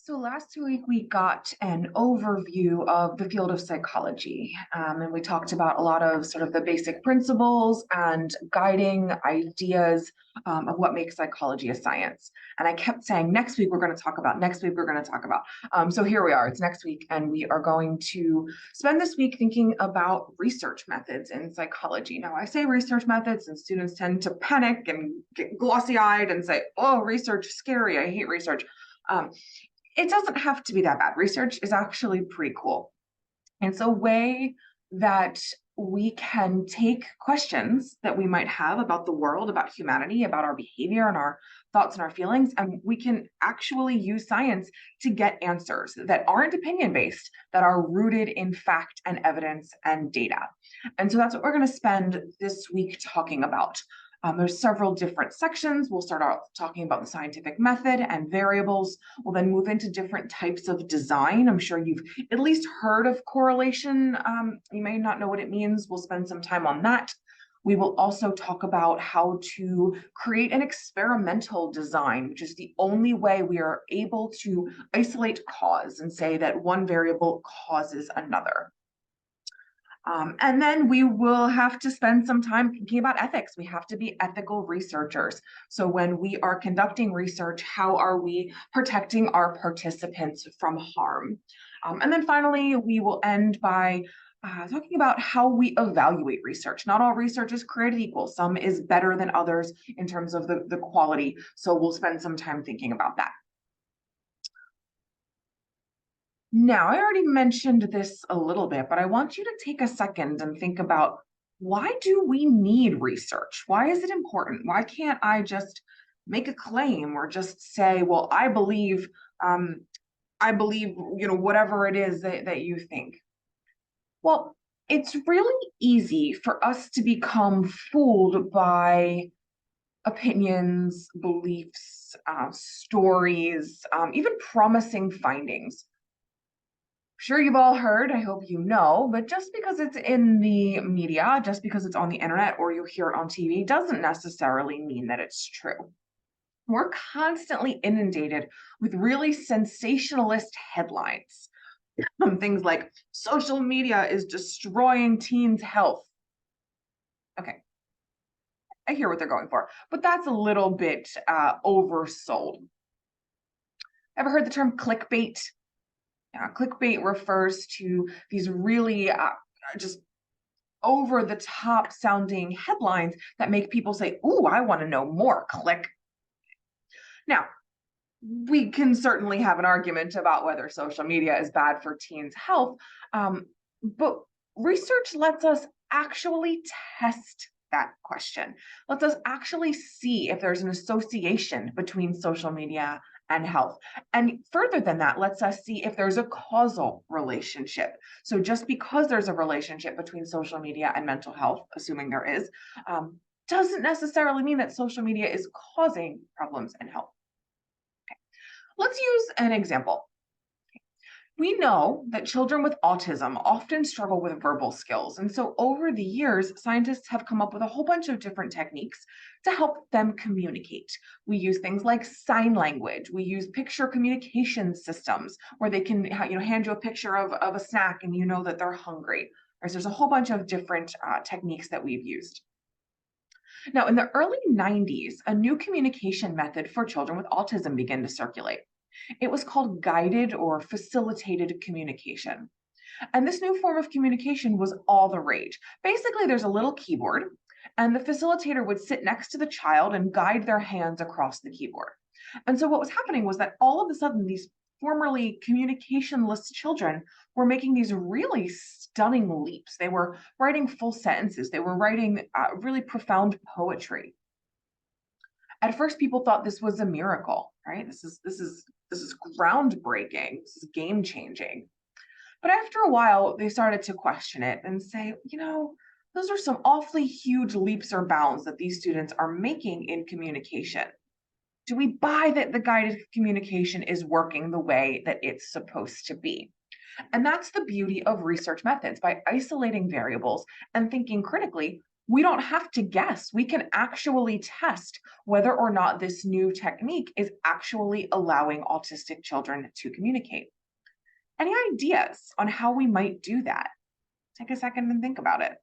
So last week we got an overview of the field of psychology, and we talked about a lot of sort of the basic principles and guiding ideas of what makes psychology a science. And I kept saying, next week we're going to talk about, next week we're going to talk about. So here we are, it's next week, and we are going to spend this week thinking about research methods in psychology. Now, I say research methods, and students tend to panic and get glossy-eyed and say, oh, research, scary, I hate research. Um, it doesn't have to be that bad. Research is actually pretty cool. It's a way that we can take questions that we might have about the world, about humanity, about our behavior and our thoughts and our feelings, and we can actually use science to get answers that aren't opinion based, that are rooted in fact and evidence and data. And so that's what we're going to spend this week talking about. There's several different sections. We'll start out talking about the scientific method and variables. We'll then move into different types of design. I'm sure you've at least heard of correlation. You may not know what it means. We'll spend some time on that. We will also talk about how to create an experimental design, which is the only way we are able to isolate cause and say that one variable causes another. And then we will have to spend some time thinking about ethics. We have to be ethical researchers. So when we are conducting research, how are we protecting our participants from harm? And then finally, we will end by talking about how we evaluate research. Not all research is created equal. Some is better than others in terms of the quality. So we'll spend some time thinking about that. Now, I already mentioned this a little bit, but I want you to take a second and think about, why do we need research? Why is it important? Why can't I just make a claim or just say, well, I believe, whatever it is that you think. Well, it's really easy for us to become fooled by opinions, beliefs, stories, even promising findings. Sure, you've all heard, I hope you know, but just because it's in the media, just because it's on the internet or you hear it on TV, doesn't necessarily mean that it's true. We're constantly inundated with really sensationalist headlines. Things like social media is destroying teens' health. Okay, I hear what they're going for, but that's a little bit oversold. Ever heard the term clickbait? Clickbait refers to these really just over the top sounding headlines that make people say, ooh, I want to know more, click. Now, we can certainly have an argument about whether social media is bad for teens' health, but research lets us actually test that question. Lets us actually see if there's an association between social media and health. And further than that, lets us see if there's a causal relationship. So just because there's a relationship between social media and mental health, assuming there is, doesn't necessarily mean that social media is causing problems in health. Let's use an example. We know that children with autism often struggle with verbal skills. And so over the years, scientists have come up with a whole bunch of different techniques to help them communicate. We use things like sign language. We use picture communication systems where they can hand you a picture of a snack and you know that they're hungry. There's a whole bunch of different techniques that we've used. Now, in the early 90s, a new communication method for children with autism began to circulate. It was called guided or facilitated communication. And this new form of communication was all the rage. Basically, there's a little keyboard, and the facilitator would sit next to the child and guide their hands across the keyboard. And so what was happening was that all of a sudden, these formerly communicationless children were making these really stunning leaps. They were writing full sentences. They were writing really profound poetry. At first, people thought this was a miracle, right? This is groundbreaking. This is game changing. But after a while, they started to question it and say, those are some awfully huge leaps or bounds that these students are making in communication. Do we buy that the guided communication is working the way that it's supposed to be? And that's the beauty of research methods. By isolating variables and thinking critically, We don't have to guess. We can actually test whether or not this new technique is actually allowing autistic children to communicate. Any ideas on how we might do that? Take a second and think about it.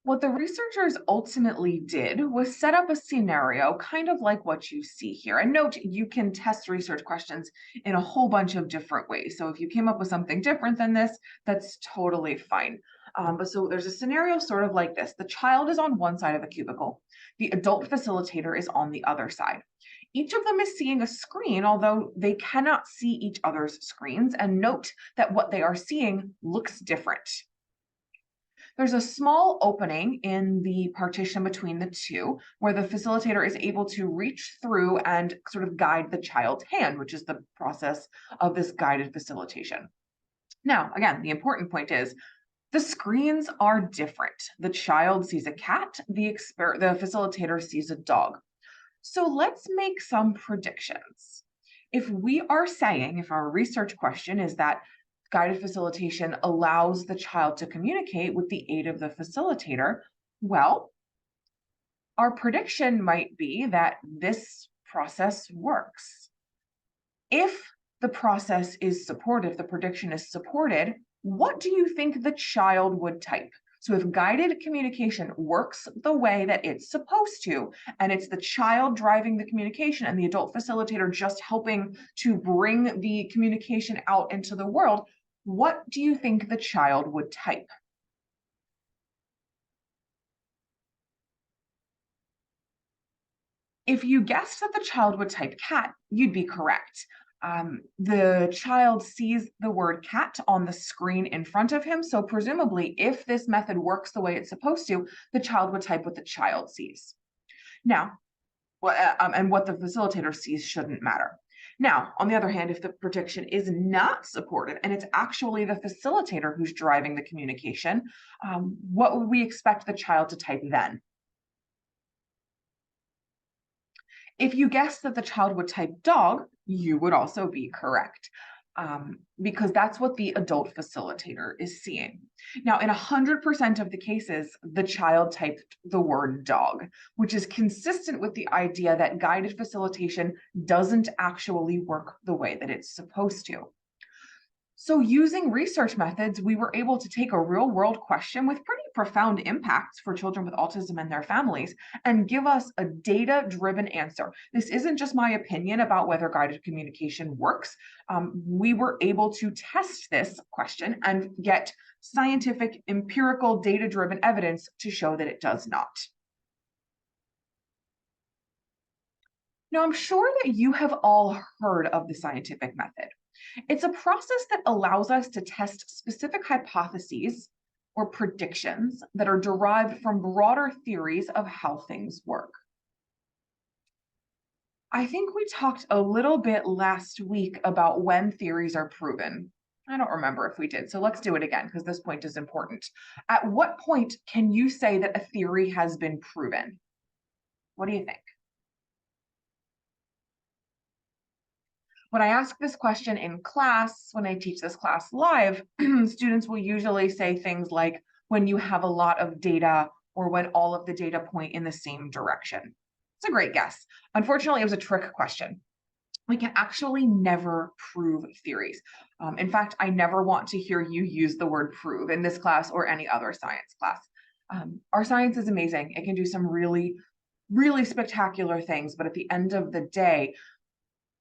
What the researchers ultimately did was set up a scenario kind of like what you see here. And note, you can test research questions in a whole bunch of different ways. So if you came up with something different than this, that's totally fine. But so there's a scenario sort of like this. The child is on one side of a cubicle. The adult facilitator is on the other side. Each of them is seeing a screen, although they cannot see each other's screens. And note that what they are seeing looks different. There's a small opening in the partition between the two where the facilitator is able to reach through and sort of guide the child's hand, which is the process of this guided facilitation. Now, again, the important point is the screens are different. The child sees a cat, the facilitator sees a dog. So let's make some predictions. If we are saying, if our research question is that guided facilitation allows the child to communicate with the aid of the facilitator, well, our prediction might be that this process works. If the process is supported, if the prediction is supported, what do you think the child would type? So if guided communication works the way that it's supposed to, and it's the child driving the communication and the adult facilitator just helping to bring the communication out into the world, what do you think the child would type? If you guessed that the child would type cat, you'd be correct. The child sees the word cat on the screen in front of him. So presumably, if this method works the way it's supposed to, the child would type what the child sees. Now, and what the facilitator sees shouldn't matter. Now, on the other hand, if the prediction is not supported and it's actually the facilitator who's driving the communication, what would we expect the child to type then? If you guessed that the child would type dog, you would also be correct, because that's what the adult facilitator is seeing. Now, in 100% of the cases, the child typed the word dog, which is consistent with the idea that guided facilitation doesn't actually work the way that it's supposed to. So using research methods, we were able to take a real world question with pretty profound impacts for children with autism and their families and give us a data-driven answer. This isn't just my opinion about whether guided communication works. We were able to test this question and get scientific, empirical, data-driven evidence to show that it does not. Now, I'm sure that you have all heard of the scientific method. It's a process that allows us to test specific hypotheses or predictions that are derived from broader theories of how things work. I think we talked a little bit last week about when theories are proven. I don't remember if we did, so let's do it again because this point is important. At what point can you say that a theory has been proven? What do you think? When I ask this question in class, when I teach this class live, students will usually say things like when you have a lot of data or when all of the data point in the same direction. It's a great guess. Unfortunately, it was a trick question. We can actually never prove theories. In fact, I never want to hear you use the word prove in this class or any other science class. Our science is amazing. It can do some really, really spectacular things, but at the end of the day,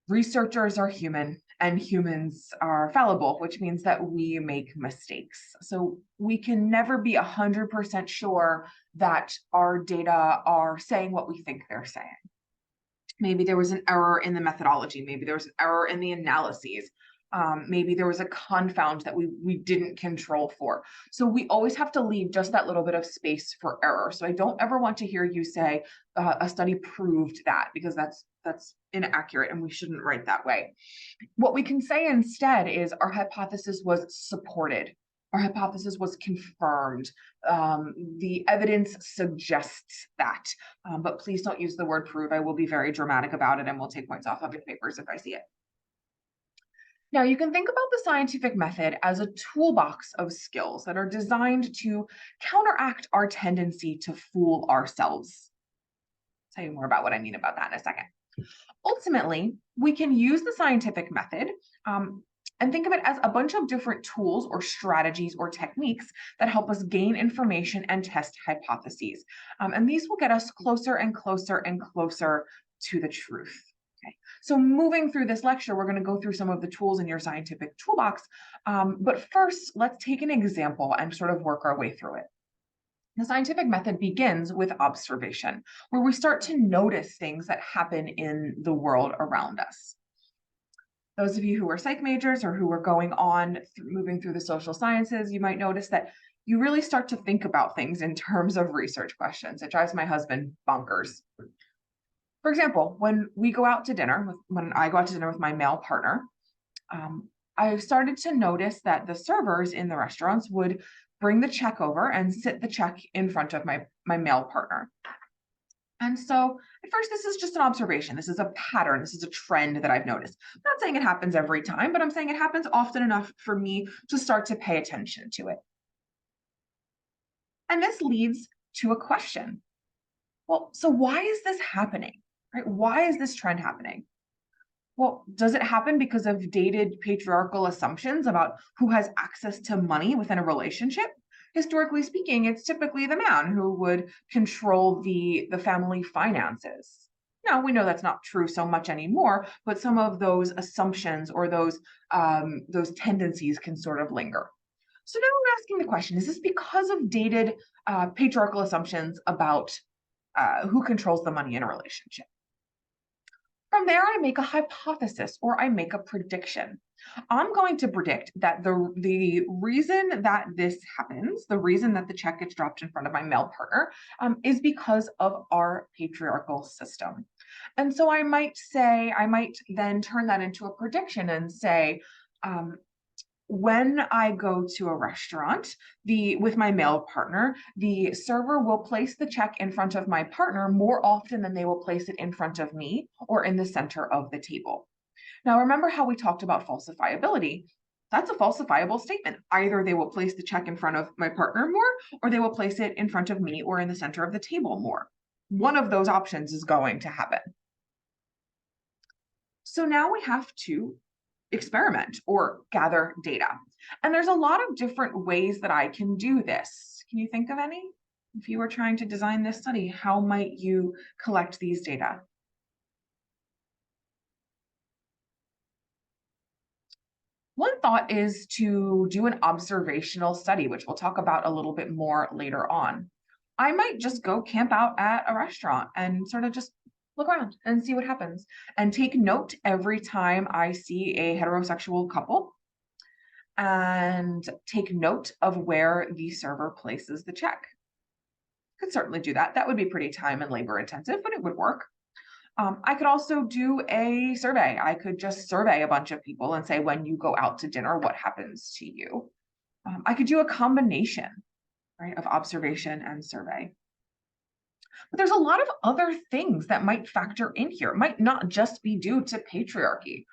researchers are human and humans are fallible, which means that we make mistakes. So we can never be 100% sure that our data are saying what we think they're saying. Maybe there was an error in the methodology. Maybe there was an error in the analyses. Maybe there was a confound that we didn't control for. So we always have to leave just that little bit of space for error. So I don't ever want to hear you say a study proved that, because that's inaccurate and we shouldn't write that way. What we can say instead is our hypothesis was supported. Our hypothesis was confirmed. The evidence suggests that, but please don't use the word prove. I will be very dramatic about it and we'll take points off of your papers if I see it. Now, you can think about the scientific method as a toolbox of skills that are designed to counteract our tendency to fool ourselves. I'll tell you more about what I mean about that in a second. Ultimately, we can use the scientific method um, and think of it as a bunch of different tools or strategies or techniques that help us gain information and test hypotheses. And these will get us closer and closer and closer to the truth. Okay. So moving through this lecture, we're going to go through some of the tools in your scientific toolbox. But first, let's take an example and sort of work our way through it. The scientific method begins with observation, where we start to notice things that happen in the world around us. Those of you who are psych majors or who are going on moving through the social sciences, you might notice that you really start to think about things in terms of research questions. It drives my husband bonkers. For example, when I go out to dinner with my male partner, I started to notice that the servers in the restaurants would bring the check over and sit the check in front of my male partner. And so at first, this is just an observation. This is a pattern. This is a trend that I've noticed. I'm not saying it happens every time, but I'm saying it happens often enough for me to start to pay attention to it. And this leads to a question. Well, so why is this happening? Right? Why is this trend happening? Well, does it happen because of dated patriarchal assumptions about who has access to money within a relationship? Historically speaking, it's typically the man who would control the family finances. Now, we know that's not true so much anymore, but some of those assumptions or those tendencies can sort of linger. So now we're asking the question, is this because of dated patriarchal assumptions about who controls the money in a relationship? From there, I make a hypothesis or I make a prediction. I'm going to predict that the reason that this happens, the reason that the check gets dropped in front of my male partner, is because of our patriarchal system. And so I might then turn that into a prediction and say, um, when I go to a restaurant, with my male partner, the server will place the check in front of my partner more often than they will place it in front of me or in the center of the table. Now, remember how we talked about falsifiability? That's a falsifiable statement. Either they will place the check in front of my partner more, or they will place it in front of me or in the center of the table more. One of those options is going to happen. So now we have to experiment or gather data. And there's a lot of different ways that I can do this. Can you think of any? If you were trying to design this study, how might you collect these data? One thought is to do an observational study, which we'll talk about a little bit more later on. I might just go camp out at a restaurant and sort of just look around and see what happens and take note every time I see a heterosexual couple and take note of where the server places the check. Could certainly do that. That would be pretty time and labor intensive, but it would work. I could also do a survey. I could just survey a bunch of people and say, when you go out to dinner, what happens to you? I could do a combination, right, of observation and survey. But there's a lot of other things that might factor in here. It might not just be due to patriarchy.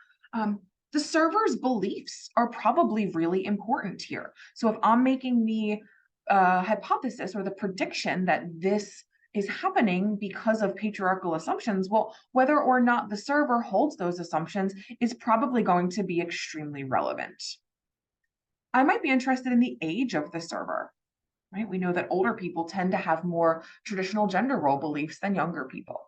The server's beliefs are probably really important here. So if I'm making the hypothesis or the prediction that this is happening because of patriarchal assumptions, well, whether or not the server holds those assumptions is probably going to be extremely relevant. I might be interested in the age of the server, right? We know that older people tend to have more traditional gender role beliefs than younger people.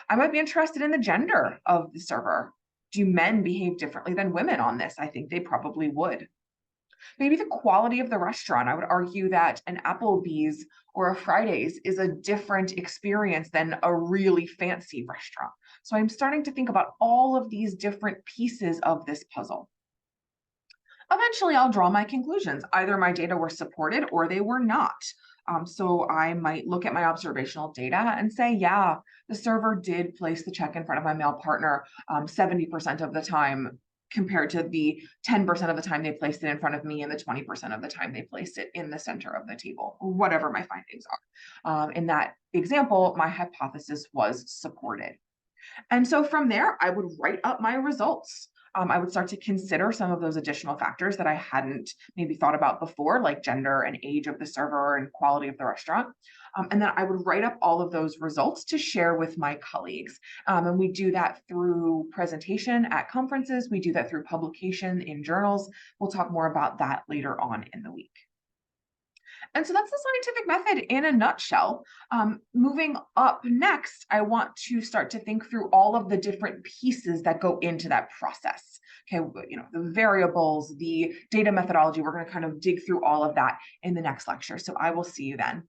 I might be interested in the gender of the server. Do men behave differently than women on this? I think they probably would. Maybe the quality of the restaurant. I would argue that an Applebee's or a Fridays is a different experience than a really fancy restaurant. So I'm starting to think about all of these different pieces of this puzzle. Eventually, I'll draw my conclusions. Either my data were supported or they were not. So I might look at my observational data and say, yeah, the server did place the check in front of my male partner 70% of the time compared to the 10% of the time they placed it in front of me and the 20% of the time they placed it in the center of the table, whatever my findings are. In that example, my hypothesis was supported. And so from there, I would write up my results. I would start to consider some of those additional factors that I hadn't maybe thought about before, like gender and age of the server and quality of the restaurant. And then I would write up all of those results to share with my colleagues. And we do that through presentation at conferences. We do that through publication in journals. We'll talk more about that later on in the week. And so that's the scientific method in a nutshell. Moving up next, I want to start to think through all of the different pieces that go into that process. Okay, the variables, the data methodology, we're going to kind of dig through all of that in the next lecture. So I will see you then.